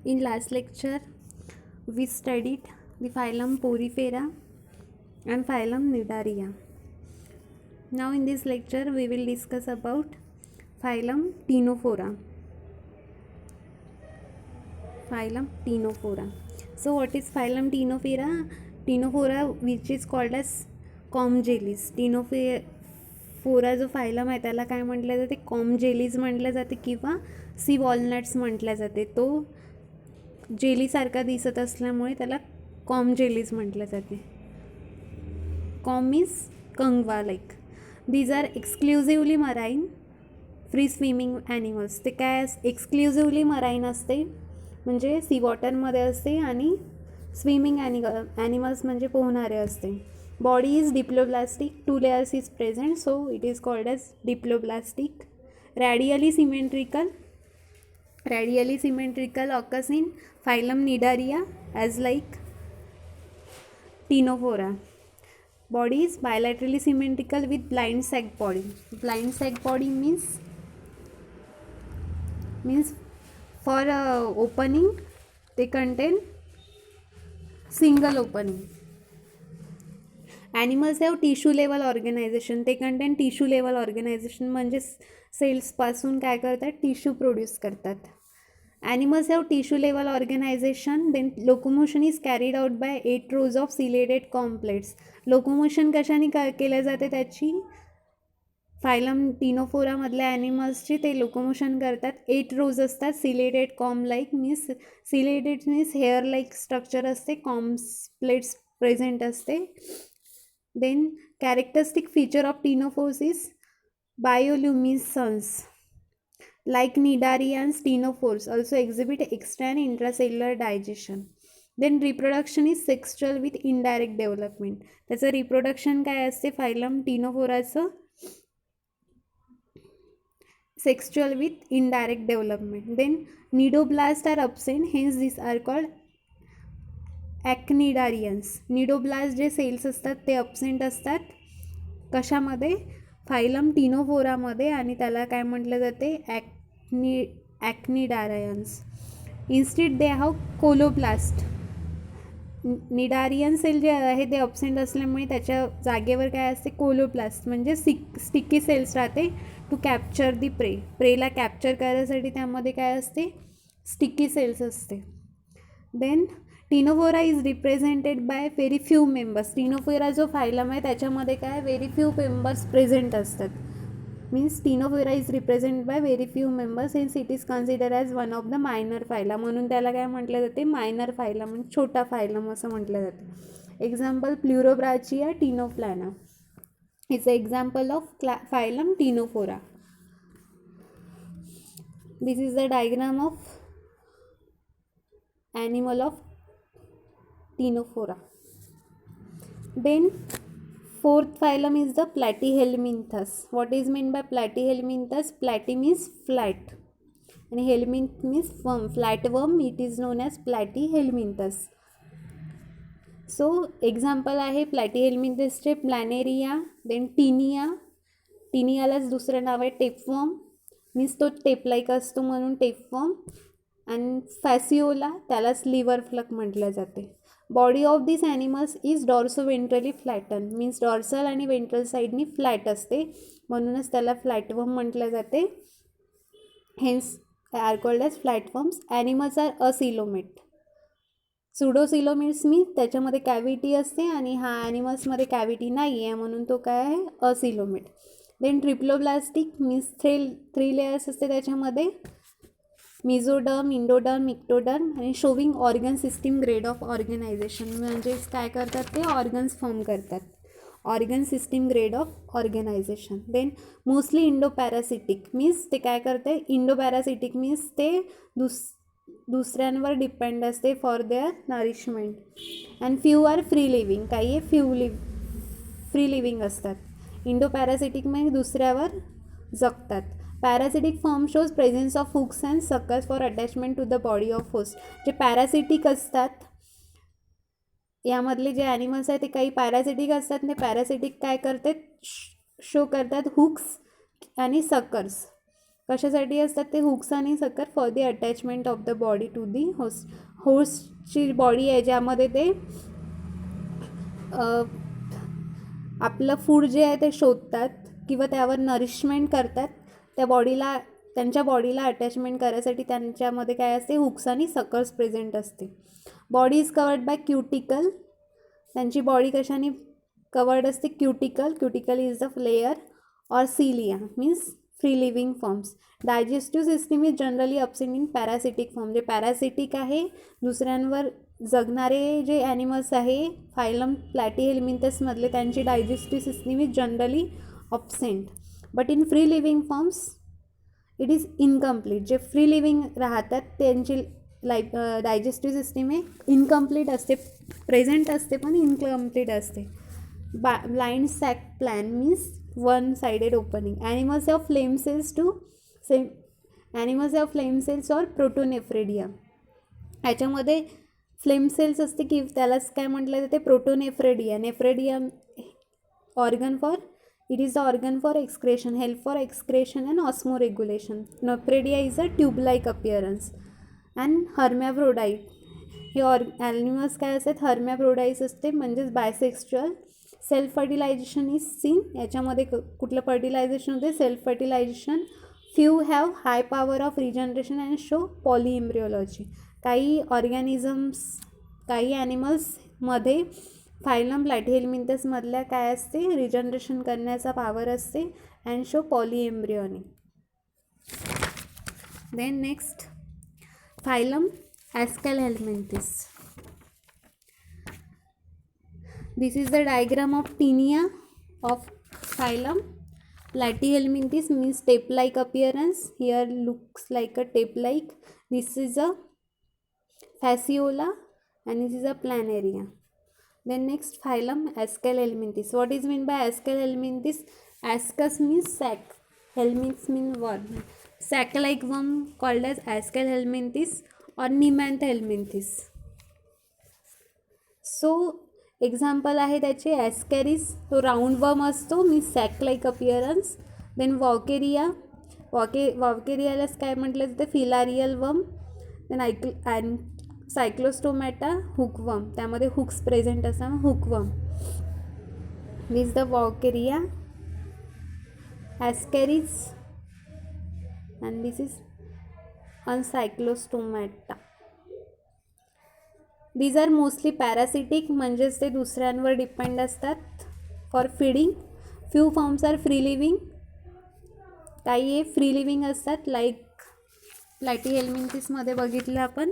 In last lecture, we studied the phylum Porifera and phylum Cnidaria. Now in this lecture, we will discuss about phylum Ctenophora. Phylum Ctenophora. So what is phylum Ctenophora? Ctenophora, which is called as comb jellies. Ctenophora जो phylum आहे त्याला काय म्हटलं जाते? Com jellies म्हटलं जाते किंवा C walnuts म्हटल्या जाते. तो जेलीसारखा दिसत असल्यामुळे त्याला कॉम जेलीज म्हटलं जाते. कॉम इज कंगवा like. These are exclusively marine free swimming animals. ते काय एक्सक्लुझिव्हली मराईन असते म्हणजे सी वॉटरमध्ये असते आणि स्विमिंग ॲनिमल्स म्हणजे पोहणारे असते. Body is diploblastic, 2 layers is present, so it is called as diploblastic. Radially symmetrical occurs in phylum Cnidaria as like Ctenophora. Body is bilaterally symmetrical with blind sac body. Blind sac body means for opening they contain single opening. Animals have tissue level organization. ते contain tissue level organization म्हणजे सेल्सपासून काय करतात? Tissue produce करतात. Animals have tissue level organization. Then locomotion is carried out by 8 rows of ciliated comb plates. Locomotion कशाने केल्या जाते त्याची? फायलम टिनोफोरामधल्या ॲनिमल्सची ते लोकोमोशन करतात. 8 rows असतात. Chelated com like means chelated means hair like structure असते. कॉम्प्लेट्स प्रेझेंट असते. Then characteristic feature of ctenophores is bioluminescence. Like cnidarians, ctenophores also exhibit extra and intracellular digestion. Then reproduction is sexual with indirect development. त्याचं reproduction काय असते phylum टिनोफोराचं? Sexual with indirect development. Then cnidoblast are absent, hence this are called acnidarians. Cnidoblast जे cells असतात ते absent असतात. कशामध्ये? Phylum टिनोफोरामध्ये. आणि त्याला काय म्हटलं जाते? Acnidarians. Instead they have colloblast. Cnidarian cell जे आहे ते अब्सेंट असल्यामुळे त्याच्या जागेवर काय असते? कोलोब्लास्ट म्हणजे स्टिकी सेल्स राहते टू कॅप्चर दी प्रेला कॅप्चर करण्यासाठी त्यामध्ये काय असते? स्टिकी सेल्स असते. Then Ctenophora is represented by very few members. Ctenophora जो फायलम आहे त्याच्यामध्ये काय व्हेरी फ्यू मेंबर्स प्रेझेंट असतात. Means Ctenophora is represent by very few members hence it is consider as one of the minor phyla. म्हणून त्याला काय म्हटलं जाते? मायनर फायला म्हणजे छोटा फायलम असं म्हटलं जाते. Example Pleurobrachia Ctenoplana is a example of phylum Ctenophora. This is the diagram of animal of Ctenophora. Then fourth phylum is the Platyhelminthes. What is meant by Platyhelminthes? Platy means flat and helminth means worm. Flatworm, it is known as Platyhelminthes. So example आहे Platyhelminthesचे planaria. Then टिनियालाच दुसरं नाव आहे tapeworm. Means तो टेपलाईक असतो म्हणून tapeworm. आणि फॅसिओला त्यालाच liver fluke म्हटलं जाते. Body of this animals is dorsoventrally flatten. Means dorsal आणि वेंट्रल साईडनी फ्लॅट असते म्हणूनच त्याला फ्लॅटवर्म म्हटलं जाते. Hence are called as flatworms. Animals are acoelomate. Pseudocoelomates means त्याच्यामध्ये कॅव्हिटी असते आणि हा ॲनिमल्समध्ये कॅव्हिटी नाही आहे म्हणून तो काय आहे? Acoelomate. Then triploblastic means 3 layers असते त्याच्यामध्ये. मिझोडर्म, इंडोडर्म, इक्टोडर्म आणि showing organ system grade of organization. म्हणजेच काय करतात ते? ऑर्गन्स फॉर्म करतात. Organ system grade of organization. Then mostly endoparasitic means ते काय करते? इंडो पॅरासिटिक मीन्स ते दुसऱ्यांवर डिपेंड असते for their nourishment. And few are free living. काही फ्री लिव्हिंग असतात. इंडो पॅरासिटिक म्हणजे दुसऱ्यावर जगतात. Parasitic form shows presence of hooks and suckers for attachment to the body of host. जे parasitic असतात यामधले जे ॲनिमल्स आहेत ते काही पॅरासिटिक असतात. ते पॅरासिटिक काय करतात? शो करतात हुक्स आणि सक्कर्स कशासाठी असतात ते? हुक्स आणि sucker for the attachment of the body to the होस्टची बॉडी आहे ज्यामध्ये ते आपलं फूड जे आहे ते शोधतात किंवा त्यावर नरिशमेंट करतात. त्यांच्या बॉडीला अटॅचमेंट करायसाठी त्यांच्यामध्ये काय असते? हुक्स आणि सकर्स प्रेझेंट असते. Body is covered by cuticle. त्यांची बॉडी कशाने कवर्ड असते? Cuticle. Cuticle is the layer और cilia means free living forms. Digestive system is generally absent in parasitic form. जे पॅरासिटिक आहे, दुसऱ्यांवर जगणारे जे ॲनिमल्स आहे फायलम प्लॅटीहेल्मिंथसमधले, त्यांची digestive system is generally absent. But in free living forms it is incomplete. जे फ्री लिव्हिंग राहतात त्यांची डायजेस्टिव्ह सिस्टीम हे इनकम्प्लीट असते, प्रेझेंट असते पण इनकम्प्लीट असते. Blind sac plan means one sided opening. Animals of flame cells और protonephridia. याच्यामध्ये फ्लेम सेल्स असते की त्यालाच काय म्हटलं जाते? Protonephridia. Nephridia organ for it is the organ for excretion, help for excretion and osmoregulation. Nephridia is a tube like appearance. And hermaphrodite हे animals काय असतात? हर्मॅफ्रोडाईट्स असते म्हणजेच bisexual. Self fertilization is seen. याच्यामध्ये कुठलं फर्टिलायझेशन होते? Self fertilization. Few have high power of regeneration and show polyembryology. काही ॲनिमल्समध्ये फायलम प्लॅटीहेल्मिंथसमधल्या काय असते? रिजनरेशन करण्याचा पॉवर असते and show polyembryony. Then next phylum Aschelminthes. This is the diagram of tinea of phylum Platyhelminthes, means tape-like appearance. Here looks like a tape-like. This is a fasciola and this is a planaria. Then next phylum Ascalhelminthes. What is meant by Ascalhelminthes? Ascus means sac, helminths means worm. Sac-like worm called as Ascalhelminthes or Nemanthelminthes. So example आहे त्याचे Ascaris, तो round worm असतो means sac like appearance. Then वॉकेरियालाच काय म्हटलं जातं? Filarial worm. Then Cyclostomata hookworm, त्यामध्ये hooks present असतात, hookworm. This the Wuchereria, Ascaris and this is Ancylostomata. These are mostly parasitic म्हणजेच ते दुसऱ्यांवर डिपेंड असतात for feeding. Few forms are free living. काही हे फ्री लिव्हिंग असतात लाईक प्लॅटीहेल्मिंथिसमध्ये बघितलं आपण.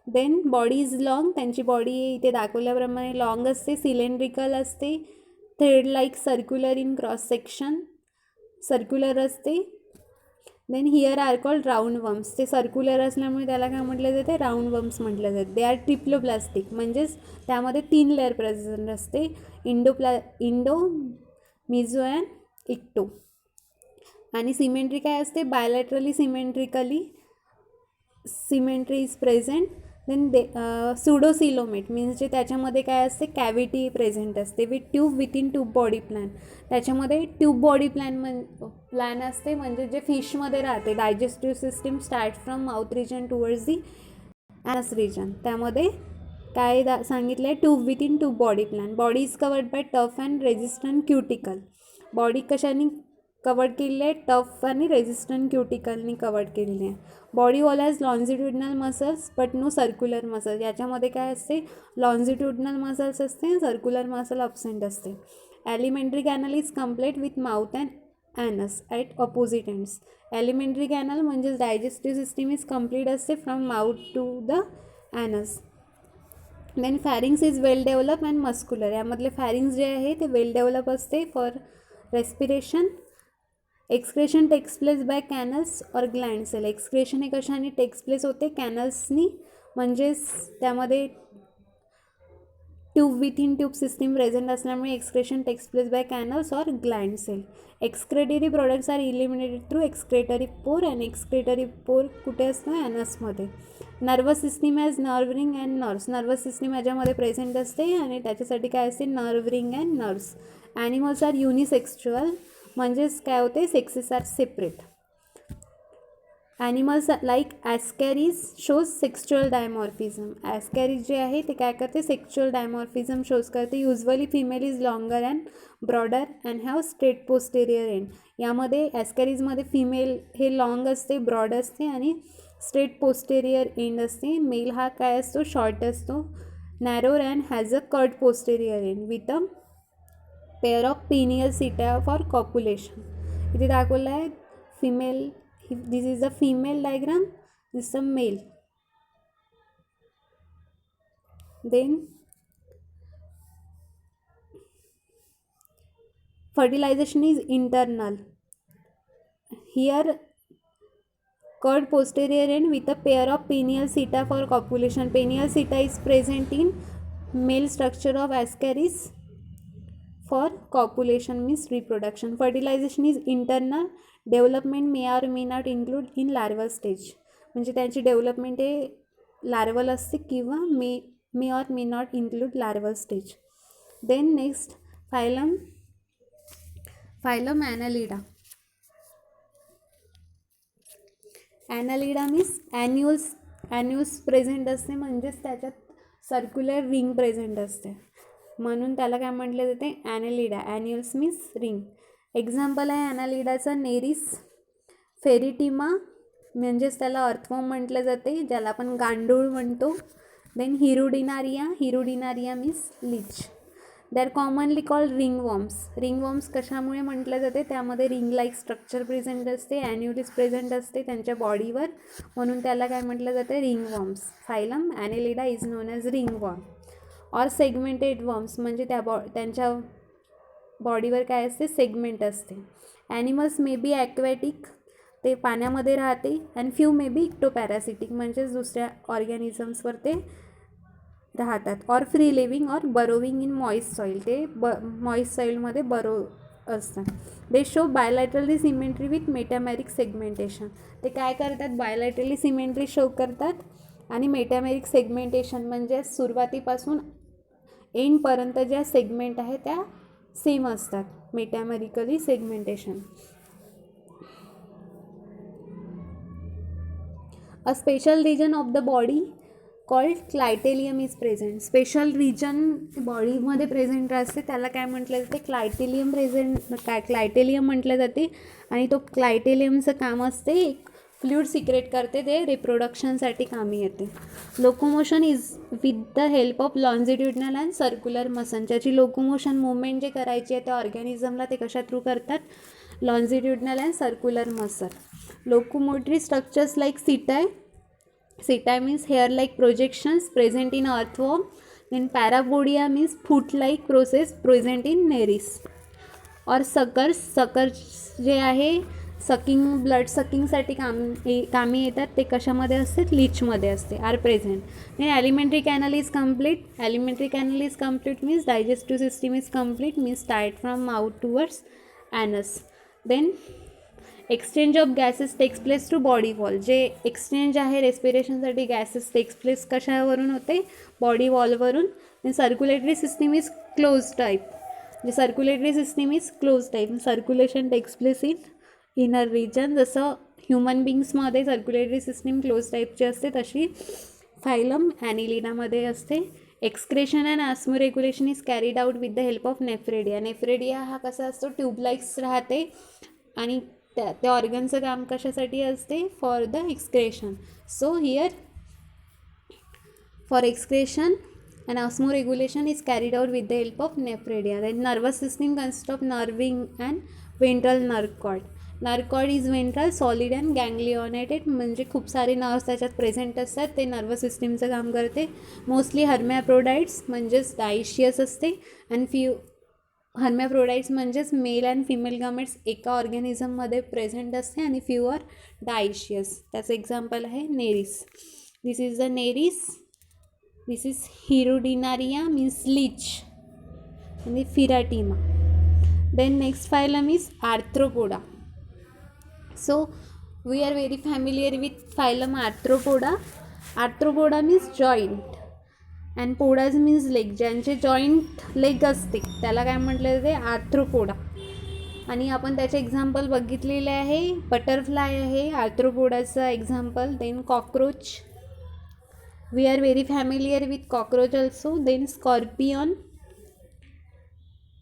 Then body is long. त्यांची बॉडी इथे दाखवल्याप्रमाणे लॉंग असते, सिलेंड्रिकल असते, thread like circular in cross section, circular असते. Then here are called round worms. ते सर्क्युलर असल्यामुळे त्याला काय म्हटलं जाते? राऊंड वर्म्स म्हटलं जाते. दे आर ट्रिप्लोप्लास्टिक म्हणजेच त्यामध्ये 3 लेअर प्रेझेंट असते, इंडो, मिझो अँड इक्टो. आणि सिमेंट्री काय असते? Bilaterally symmetry is present. Then pseudocoelomate means जे त्याच्यामध्ये काय असते? कॅव्हिटी प्रेझेंट असते with tube within tube body plan. त्याच्यामध्ये ट्यूब बॉडी प्लॅन असते म्हणजे जे फिशमध्ये राहते. Digestive system start from mouth region towards the anus region. त्यामध्ये काय सांगितलं आहे? Tube within tube body plan. Body is covered by tough and resistant cuticle. Body कशाने कवर्ड केलेली आहे? टफ आणि रेझिस्टंट क्युटिकलनी कवर्ड केलेली आहे. Body all has longitudinal muscles but no circular muscles. याच्यामध्ये काय असते? लॉन्जिट्युडनल मसल्स असते, सर्क्युलर मसल अब्सेंट असते. Alimentary canal is complete with mouth and anus at opposite ends. Alimentary canal म्हणजेच डायजेस्टिव्ह सिस्टीम इज कम्प्लीट असते from mouth to the anus. Then pharynx is well develop and muscular. यामधले pharynx जे आहे ते well develop असते for respiration. Excretion takes place by canals और gland cell. Excretion हे कशाने टेक्स प्लेस होते? कॅनल्सनी, म्हणजेच त्यामध्ये tube within tube system present असल्यामुळे excretion takes place by canals और gland cell. Excretory products are eliminated through excretory pore and excretory pore कुठे असतं? ॲनसमध्ये. Nervous system as nerve ring and nerves. Nervous system याच्यामध्ये present असते आणि त्याच्यासाठी काय असते? Nerve ring and nerves. Animals are युनिसेक्स्युअल म्हणजेच काय होते? Sexes are separate. Animals like Ascaris shows sexual dimorphism. Ascaris जे आहे ते काय करते, सेक्शुअल डायमॉर्फिझम शोज करते. Usually female is longer and broader and have straight posterior end. यामध्ये ॲस्कॅरीजमध्ये फिमेल हे लॉंग असते, ब्रॉड असते आणि स्ट्रेट पोस्टेरियर एंड असते. मेल हा काय असतो, शॉर्ट असतो, narrower and has a cut posterior end with a pair of penial setae for copulation. इथे दाखवलं आहे female. This is the female diagram, this is the male. Then fertilization is internal. Here curved posterior end with a pair of pineal seta for copulation. Pineal seta is present in male structure of Ascaris for copulation means reproduction. Fertilization is internal. Development may or may not include in larval stage. म्हणजे त्यांची development हे larval असते किंवा may or may not include larval stage. Then next phylum Annelida. Annelida means annulus present असते, म्हणजेच त्याच्यात circular ring present असते, म्हणून त्याला काय म्हटलं जाते, ॲनालिडा. ॲन्युल्स मीन्स रिंग. एक्झाम्पल आहे ॲनालिडाचं नेरिस, फेरिटिमा म्हणजेच त्याला अर्थवॉर्म म्हटलं जाते, ज्याला आपण गांडूळ म्हणतो. Then Hirudinaria means leech. They are commonly called ringworms. Ringworms कशामुळे म्हटलं जाते, त्यामध्ये रिंग लाईक स्ट्रक्चर प्रेझेंट असते, ॲन्युलिस प्रेझेंट असते त्यांच्या बॉडीवर, म्हणून त्याला काय म्हटलं जाते, ringworms. Phylum Annelida is known as ringworm. Or segmented worms म्हणजे त्यांच्या बॉडीवर काय असते, सेगमेंट असते. ॲनिमल्स मे बी ॲक्वॅटिक, ते पाण्यामध्ये राहते, अँड फ्यू मे बी इक्टोपॅरासिटिक म्हणजेच दुसऱ्या ऑर्गॅनिझम्सवर ते राहतात. Or free living or burrowing in moist soil, ते मॉइस्ट सॉईलमध्ये बरो असतात. दे show bilaterally symmetry with metameric segmentation. ते काय करतात, बायलॅटरली सिमेंट्री शो करतात आणि मेटामेरिक सेगमेंटेशन म्हणजे सुरुवातीपासून एंडपर्यंत ज्या सेगमेंट आहे त्या सेम असतात, metamerically segmentation. A special region of the body called clitellum is present. Special region बॉडीमध्ये प्रेझेंट असते त्याला काय म्हटलं जाते, क्लायटेलियम म्हटलं जाते. आणि तो क्लायटेलियमचं काम असते, एक फ्लूइड सिक्रेट करते, ते रिप्रोडक्शनसाठी कामी येते. Locomotion is with the help of longitudinal and circular muscle. ज्याची लोकोमोशन मुवमेंट जे करायची आहे त्या ऑर्गॅनिझमला ते कशा थ्रू करतात, longitudinal and circular muscle. Locomotory structures like setae means hair like projections present in earthworm. Then parapodia means foot like process present in Nereis. और suckers जे आहे ब्लड सकिंगसाठी कामी येतात, ते कशामध्ये असते, लीचमध्ये असते, are present. Then alimentary canal is complete means digestive system is complete means start from mouth towards anus. Then exchange of gases takes place to body wall. जे एक्सचेंज आहे रेस्पिरेशनसाठी गॅसेस टेक्स प्लेस कशावरून होते, body वॉलवरून. Then circulatory system is close type. जे circulatory system is close type, circulation takes place in inner region. जसं human बिंग्समध्ये circulatory system close टाईपची असते, तशी फायलम ॲनालिडामध्ये असते. Excretion and osmoregulation is carried out with the help of nephridia. Nephridia हा कसा असतो, ट्यूबलाइक्स राहते आणि त्या ऑर्गनचं काम कशासाठी असते, for the excretion. So here for excretion and osmoregulation is carried out with the help of nephridia. Then nervous system consists of nerving and ventral nerve cord. Nerve cord is ventral, solid and ganglionated, म्हणजे खूप सारे nerves त्याच्यात present असतात, ते nervous सिस्टीमचं काम करते. Mostly हर्मॅप्रोडाइट्स म्हणजेच dioecious असते, आणि हर्मॅप्रोडाइट्स म्हणजेच मेल अँड फिमेल गॅमेट्स एका ऑर्गॅनिझममध्ये प्रेझेंट असते, आणि फ्यू आर डायशियस. त्याचं एक्झाम्पल आहे Nereis. This is the Nereis. This is Hirudinaria means leech, and the Firatima. Then next phylum is Arthropoda. So we are very familiar with phylum Arthropoda. Arthropoda means joint and podas means leg. ज्यांचे joint leg असते त्याला काय म्हटलं जाते, arthropoda. आणि आपण त्याचे example बघितलेले आहे. बटरफ्लाय आहे आर्थ्रोपोडाचं example. Then cockroach, we are very familiar with cockroach also. Then scorpion,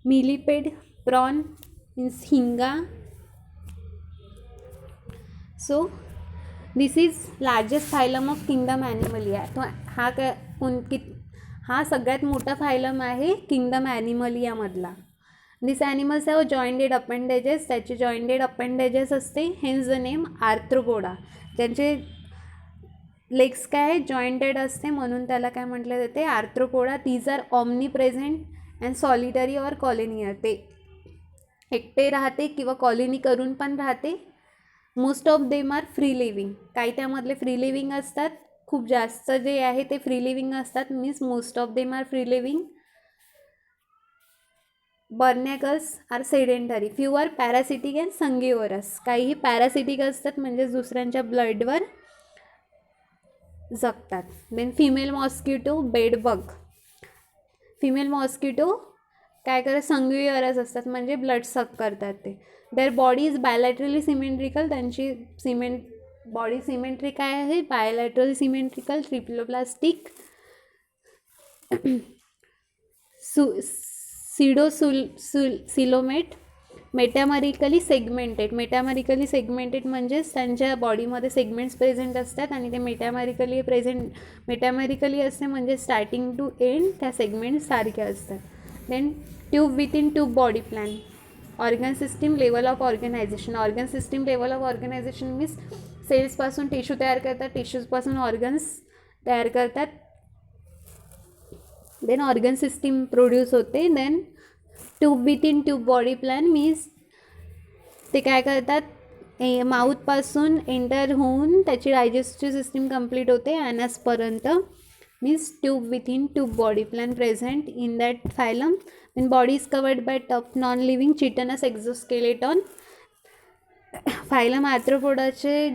millipede, prawn means हिंगा. So this is largest phylum of kingdom Animalia. तो हा सगळ्यात मोठा फायलम आहे किंगडम ॲनिमलियामधला. This animals have jointed appendages. त्याचे जॉईंटेड अपेंडेजेस असते, hence the name Arthropoda. त्यांचे लेग्स काय आहे, जॉईंटेड असते, म्हणून त्याला काय म्हटलं जाते, Arthropoda. These are omnipresent and solitary or कॉलोनियर. ते एकटे राहते किंवा कॉलनी करून पण राहते. Most of them are free living. काही त्यामधले फ्री लिव्हिंग असतात, खूप जास्त जे आहे ते फ्री लिव्हिंग असतात, means most of them are free living. Barnacles are sedentary. Few are parasitic and sanguivorous. काहीही पॅरासिटिक असतात, म्हणजेच दुसऱ्यांच्या ब्लडवर जगतात. Then female mosquito, bedbug. Female mosquito काय करतात, संगिओरस असतात, म्हणजे ब्लड सक करतात ते. Their body is bilaterally symmetrical. त्यांची बॉडी सिमेट्रिक काय आहे, bilateral symmetrical, triploblastic. Coelomate. Metamerically segmented. Metamerically segmented म्हणजेच त्यांच्या बॉडीमध्ये सेगमेंट्स प्रेझेंट असतात आणि ते मेटामॅरिकली असते, म्हणजे स्टार्टिंग टू एंड त्या सेगमेंट सारखे असतात. Then tube within tube body plan. Organ system level of organization. Organ system level of organization means सेल्सपासून टिश्यू तयार करतात, टिश्यूजपासून ऑर्गन्स तयार करतात. देन ऑर्गन सिस्टीम प्रोड्यूस होते. Then tube within tube body plan means ते काय करतात, माउथपासून एंटर होऊन त्याची डायजेस्टिव्ह सिस्टीम कंप्लीट होते ॲनसपर्यंत, means tube within tube body plan present in that phylum. Then body is covered by tough non living chitinous exoskeleton. Phylum आर्थ्रोपोडाचे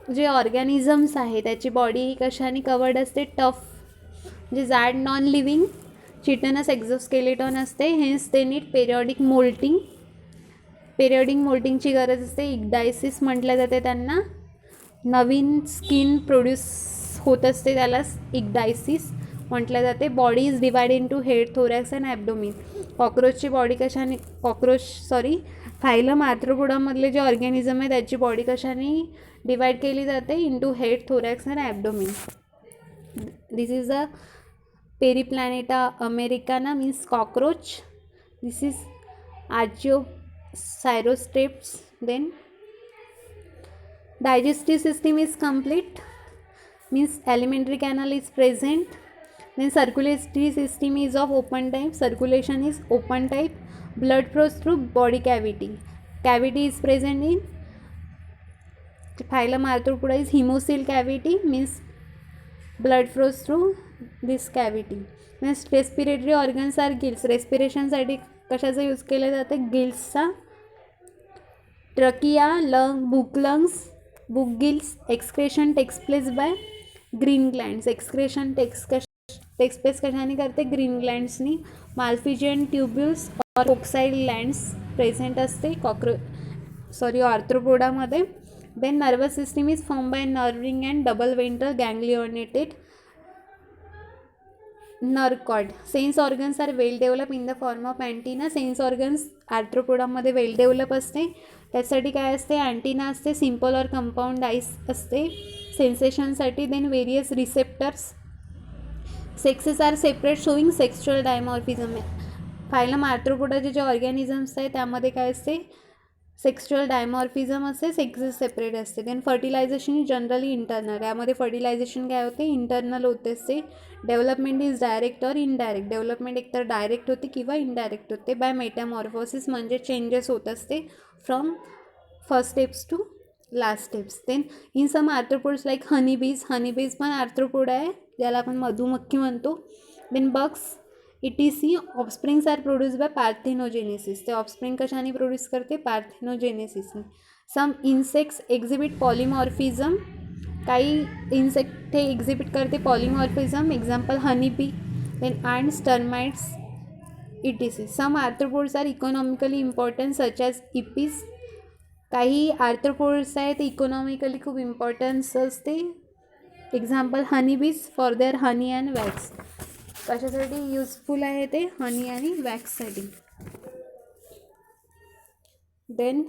जे organisms आहे त्याची बॉडी ही कशाने कवर्ड असते, टफ म्हणजे जाड नॉन लिव्हिंग चिटनस एक्झोस्केलेटॉन असते. हेन्स ते नीड पेरियॉडिक मोल्टिंग. पेरियॉडिक मोल्टिंगची गरज असते. इक्डायसिस म्हटलं जाते त्यांना. नवीन स्किन प्रोड्यूस होत असते, त्याला इक्डायसिस म्हटलं जाते. Body is divide into head, thorax and abdomen. कॉक्रोचची बॉडी कशाने, फायलम आर्थ्रोपोडामधले जे ऑर्गॅनिझम आहे त्याची बॉडी कशाने डिवाइड केली जाते, into head, thorax and abdomen. This is a Periplaneta americana means cockroach. This is आर्चिओसायरोस्टेप्स. Then digestive system is complete, means alimentary canal is present. Then circulatory system is of open type. Circulation is open type. Blood flows through body cavity. Cavity is present in phylum Arthropoda is hemocoel cavity, means blood flows through this cavity. Next respiratory organs are gills. respiration साठी कशाचा use केला जाते, गिल्सचा. Trachea, lung, book lungs, book gills. Excretion takes place by green glands. Excretion takes place कशाने करते, green ग्लँड्सनी. Malpighian ट्यूब्युल्स और कोक्साइल glands present असते आर्थ्रोपोडामध्ये. Then nervous system is form by nerve ring and double ventral ganglionated nerve cord. Sense organs are well developed in the form of antenna. Sense organs आर्थ्रोपोडामध्ये well develop असते. त्यासाठी काय असते, antenna असते, simple और compound eyes असते सेन्सेशनसाठी. Then various receptors. Sexes are separate showing sexual dimorphism. Phylum आर्थ्रोपोडाचे जे ऑर्गॅनिझम्स आहे त्यामध्ये काय असते, सेक्शुअल डायमॉर्फिझम असते, सेक्सेस सेपरेट असते. Then fertilization is generally internal. यामध्ये फर्टिलायझेशन काय होते, इंटरनल होते असते. डेव्हलपमेंट इज डायरेक्ट और इनडायरेक्ट. डेव्हलपमेंट एकतर डायरेक्ट होते किंवा इनडायरेक्ट होते. बाय मेटामॉर्फोसिस म्हणजे चेंजेस होत असते from first steps to last steps. Then in some arthropods like honeybees पण आर्थ्रोपोड आहे, ज्याला आपण मधुमक्खी म्हणतो. Then bugs ETC. Offsprings are produce by parthenogenesis. ते ऑफस्प्रिंग कशाने प्रोड्यूस करते, पार्थेनोजेनेसिसने. Some insects exhibit polymorphism. काही इन्सेक्ट हे एक्झिबिट करते polymorphism, example honeybee. Then ants, termites, etc. Some arthropods are economically important such as epis. काही आर्थ्रोपोड्स आहेत ते इकॉनॉमिकली खूप इम्पॉर्टन्स असते. Example honey bees for their honey and wax. कशासाठी यूजफुल आहे ते? हनी आणि वॅक्ससाठी. Then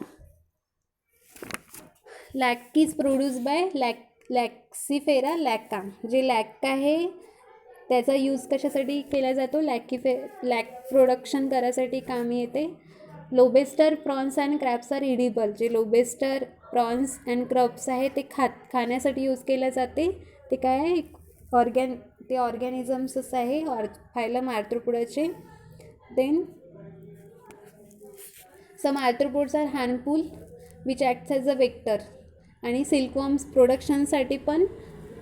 lac is produce by Laccifer lacca. जे लॅक आहे त्याचा यूज कशासाठी केला जातो? लॅक प्रोडक्शन करायसाठी कामी येते. Lobster prawns and crabs are edible. जे लोबेस्टर प्रॉन्स अँड क्रब्स आहे ते खाण्यासाठी यूज केले जाते. ते काय आहे? ते ऑर्गॅनिझम्सच आहे फायलम आर्थ्रोपोडाचे. Then some arthropods are harmful which acts as a vector. आणि सिल्कवॉर्म्स प्रोडक्शनसाठी पण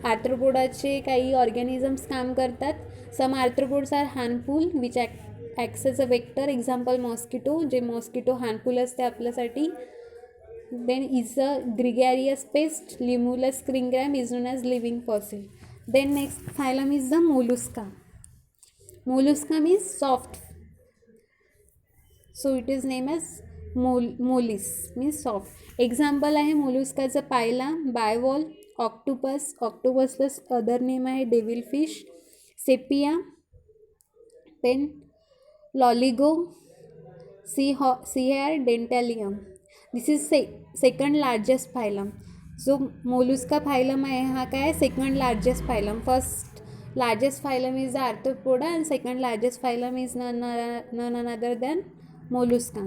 आर्थ्रोपोडाचे काही ऑर्गॅनिझम्स काम करतात. Some arthropods are harmful which acts as a vector. Example mosquito. जे मॉस्किटो हार्मफुल असते आपल्यासाठी. Then is a gregarious pest. Limulus king crab is known as living fossil. Then next phylum is the Mollusca. Mollusca means soft. So it is name as mollis means soft. Example आहे मोलुस्काचं Pila, bivalve, octopus. ऑक्टोपसलाच other name आहे devil fish, Sepia. Then Loligo, sea hare, Dentalium. This is second largest phylum. जो Mollusca phylum आहे हा काय? Second largest phylum. First largest phylum is the Arthropoda and second largest phylum is none other than Mollusca.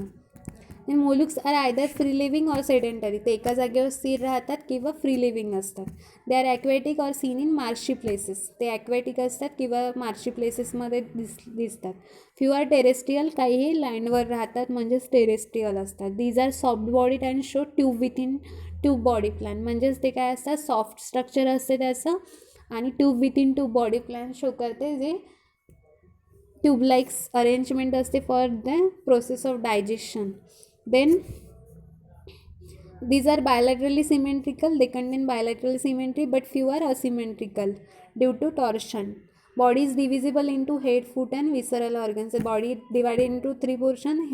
Molluscs are either free living or sedentary. ते एका जागेवर स्थिर राहतात किंवा फ्री लिव्हिंग असतात. They are aquatic or seen in marshy places. ते aquatic असतात किंवा मार्शी प्लेसेसमध्ये दिसतात. Few are terrestrial. काही लँडवर राहतात म्हणजेच टेरेस्ट्रियल असतात. These are soft bodied and show tube within tube body plan. म्हणजेच ते काय असतात? सॉफ्ट स्ट्रक्चर असते त्याचं आणि tube within tube body plan show करते. जे ट्यूब लाईक्स अरेंजमेंट असते for the process of digestion. Then these are bilaterally symmetrical. They contain bilateral symmetry but few are asymmetrical due to torsion. Body is divisible into head, foot and visceral organs. The body divided into three portions.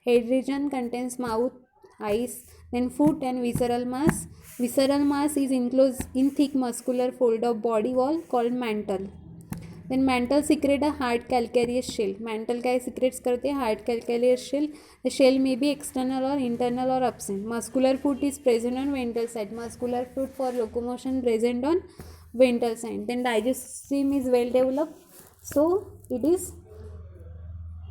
Head region contains mouth, eyes, then foot and visceral mass. Visceral mass is enclosed in thick muscular fold of body wall called mantle. Then mantle secrete a hard calcareous shell. Mantle काय secretes करते? Hard calcareous shell. The shell may be external or internal or absent. Muscular foot is present on ventral side. Muscular foot for locomotion present on ventral side. Then digestive system is well developed. So it is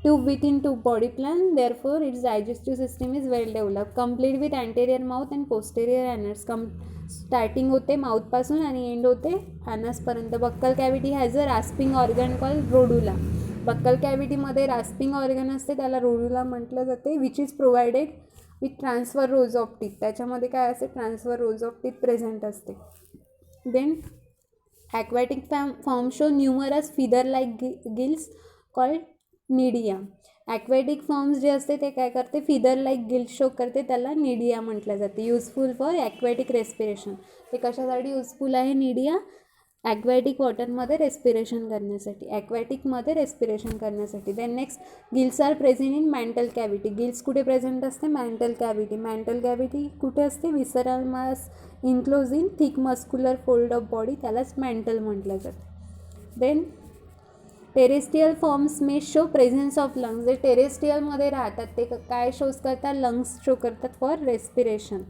tube within tube body plan. Therefore its digestive system is well developed. Complete with anterior mouth and posterior anus. Starting होते माउथपासून आणि end होते ॲनसपर्यंत. Buccal cavity has a rasping organ called radula. Buccal कॅव्हिटीमध्ये rasping organ असते त्याला radula म्हटलं जाते. Which is provided with transverse rows of teeth. त्याच्यामध्ये काय असते? Transverse rows of teeth present असते. Then aquatic form show numerous feather like gills called ctenidia. Aquatic forms जे असते ते काय करते? फिदर लाईक गिल शो करते, त्याला निडिया म्हटलं जाते. Useful for aquatic respiration. ते कशासाठी युजफुल आहे निडिया? ॲक्वॅटिक वॉटरमध्ये रेस्पिरेशन करण्यासाठी, ॲक्वॅटिकमध्ये रेस्पिरेशन करण्यासाठी. Then next gills are present in mantle cavity. Gills कुठे प्रेझेंट असते? Mantle cavity. मॅन्टल कॅव्हिटी कुठे असते? Visceral mass enclose in thick muscular fold of body, त्यालाच मॅन्टल म्हटलं जातं. Then terrestrial forms may show presence of lungs. जे टेरेस्ट्रियलमध्ये राहतात ते काय शोज करतात? लंग्स शो करतात for respiration.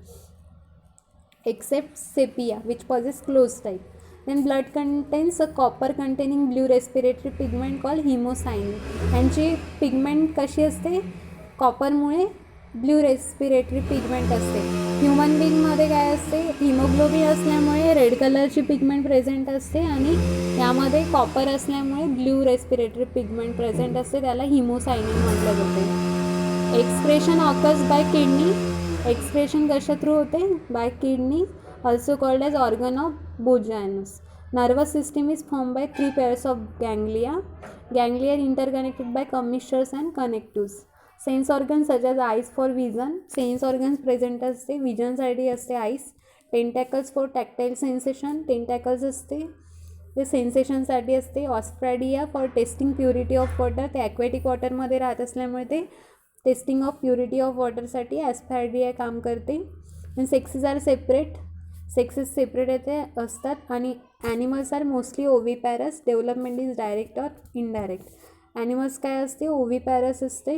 Except Sepia which possess close type. Then blood contains a copper containing blue respiratory pigment call haemocyanin. यांची पिगमेंट कशी असते? कॉपरमुळे ब्ल्यू रेस्पिरेटरी पिगमेंट असते. ह्युमन बिंगमध्ये काय असते? हिमोग्लोबिन असल्यामुळे रेड कलरची पिगमेंट प्रेझेंट असते आणि यामध्ये कॉपर असल्यामुळे ब्ल्यू रेस्पिरेटरी पिगमेंट प्रेझेंट असते, त्याला हिमोसायनिन म्हटलं जाते. Expression occurs by kidney. Expression कशा थ्रू होते? By kidney, also called as organ of Bojanus. Nervous system is form by 3 pairs of ganglia. Ganglia are interconnected by commissures and connectives. Sense organ such as eyes for vision. Sense organs present असते, विजनसाठी असते eyes. Tentacles for tactile sensation. Tentacles असते ते सेन्सेशनसाठी असते. Osphradia for testing purity of water, ते aquatic वॉटरमध्ये राहत असल्यामुळे ते टेस्टिंग ऑफ प्युरिटी ऑफ वॉटरसाठी ॲस्पॅडिया काम करते. आणि sexes are separate, sexes separate येते असतात. आणि animals are mostly oviparous, development is direct or indirect. Animals काय असते, ओव्हिपॅरस असते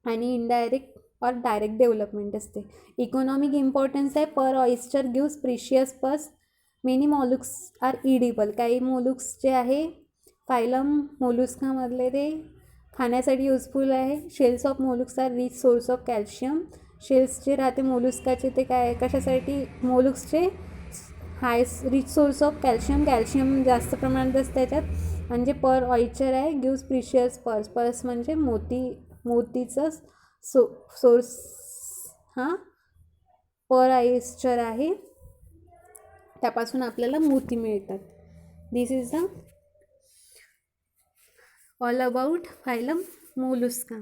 आणि इनडायरेक्ट और डायरेक्ट डेव्हलपमेंट असते. इकॉनॉमिक इम्पॉर्टन्स आहे, pearl oyster gives precious pearls, many molluscs are edible. काही मोलुक्स जे आहे फायलम मोलुस्कामधले ते खाण्यासाठी युजफुल आहे. Shells of molluscs are rich source of calcium. Shells जे राहते मोलुस्काचे ते काय कशासाठी, मोलुक्सचे high rich source of calcium, calcium जास्त प्रमाणात असतं त्याच्यात. आणि जे पर ऑइस्चर आहे गिव्स प्रिशियस पर्स, पर्स म्हणजे मोतीचं सोर्स हा पर ऑइस्चर आहे, त्यापासून आपल्याला मोती मिळतात. This is the all about phylum Mollusca.